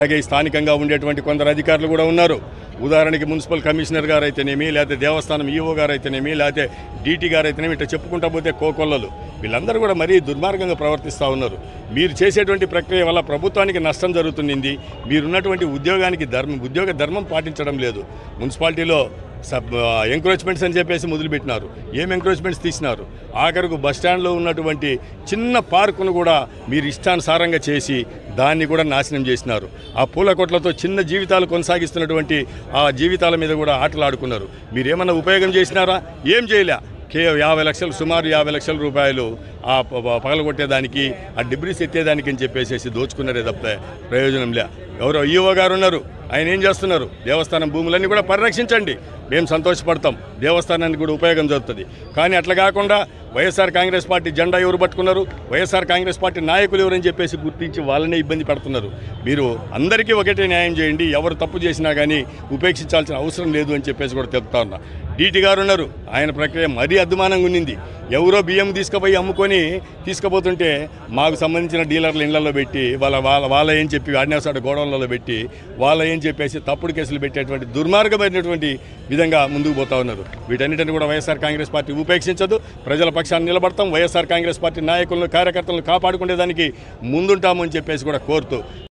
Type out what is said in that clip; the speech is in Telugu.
అలాగే స్థానికంగా ఉండేటువంటి కొందరు అధికారులు కూడా ఉన్నారు. ఉదాహరణకి మున్సిపల్ కమిషనర్ గారు అయితేనేమి, లేకపోతే దేవస్థానం ఈఓ గారు అయితేనేమి, లేకపోతే డీటీ గారు అయితేనేమి, ఇట్లా చెప్పుకుంటా పోతే కోకొల్లలు వీళ్ళందరూ కూడా మరీ దుర్మార్గంగా ప్రవర్తిస్తూ ఉన్నారు. మీరు చేసేటువంటి ప్రక్రియ వల్ల ప్రభుత్వానికి నష్టం జరుగుతుంది. మీరున్నటువంటి ఉద్యోగ ధర్మం పాటించడం లేదు. మున్సిపాలిటీలో ఎంక్రోచ్మెంట్స్ అని చెప్పేసి మొదలుపెట్టినారు. ఏం ఎంక్రోచ్మెంట్స్ తీసినారు? ఆఖరకు బస్టాండ్లో ఉన్నటువంటి చిన్న పార్కును కూడా మీరు ఇష్టానుసారంగా చేసి దాన్ని కూడా నాశనం చేసినారు. ఆ పూల కొట్లతో చిన్న జీవితాలు కొనసాగిస్తున్నటువంటి ఆ జీవితాల మీద కూడా ఆటలాడుకున్నారు. మీరేమన్నా ఉపయోగం చేసినారా? ఏం చేయలే. 50 లక్షలు, సుమారు 50 లక్షల రూపాయలు ఆ పగలగొట్టేదానికి, ఆ డిబ్రీస్ ఎత్తేదానికి అని చెప్పేసి దోచుకున్నారే తప్ప ప్రయోజనం లే. ఎవరో ఈఓ గారు ఉన్నారు, ఆయన ఏం చేస్తున్నారు? దేవస్థానం భూములన్నీ కూడా పరిరక్షించండి, మేము సంతోషపడతాం, దేవస్థానానికి కూడా ఉపయోగం జరుగుతుంది. కానీ అట్లా కాకుండా వైఎస్ఆర్ కాంగ్రెస్ పార్టీ జెండా ఎవరు పట్టుకున్నారు, వైఎస్ఆర్ కాంగ్రెస్ పార్టీ నాయకులు ఎవరని చెప్పేసి గుర్తించి వాళ్ళనే ఇబ్బంది పెడుతున్నారు. మీరు అందరికీ ఒకటే న్యాయం చేయండి, ఎవరు తప్పు చేసినా కానీ ఉపేక్షించాల్సిన అవసరం లేదు అని చెప్పేసి కూడా తెలుపుతా ఉన్నా. డీటీ గారు ఉన్నారు, ఆయన ప్రక్రియ మరీ అద్దుమానంగా ఉన్నింది. ఎవరో బియ్యం తీసుకుపోయి అమ్ముకొని తీసుకుపోతుంటే మాకు సంబంధించిన డీలర్ల ఇళ్లలో పెట్టి వాళ్ళ ఏం చెప్పి ఆడినాసాడు గోడౌన్లలో పెట్టి వాళ్ళ ఏం చెప్పేసి తప్పుడు కేసులు పెట్టేటువంటి దుర్మార్గమైనటువంటి విధంగా ముందుకు పోతా ఉన్నారు. వీటన్నిటిని కూడా వైఎస్ఆర్ కాంగ్రెస్ పార్టీ ఉపేక్షించదు. ప్రజల పక్షాన్ని నిలబడతాం. వైఎస్ఆర్ కాంగ్రెస్ పార్టీ నాయకులను, కార్యకర్తలను కాపాడుకునేదానికి ముందుంటామని చెప్పేసి కూడా కోరుతూ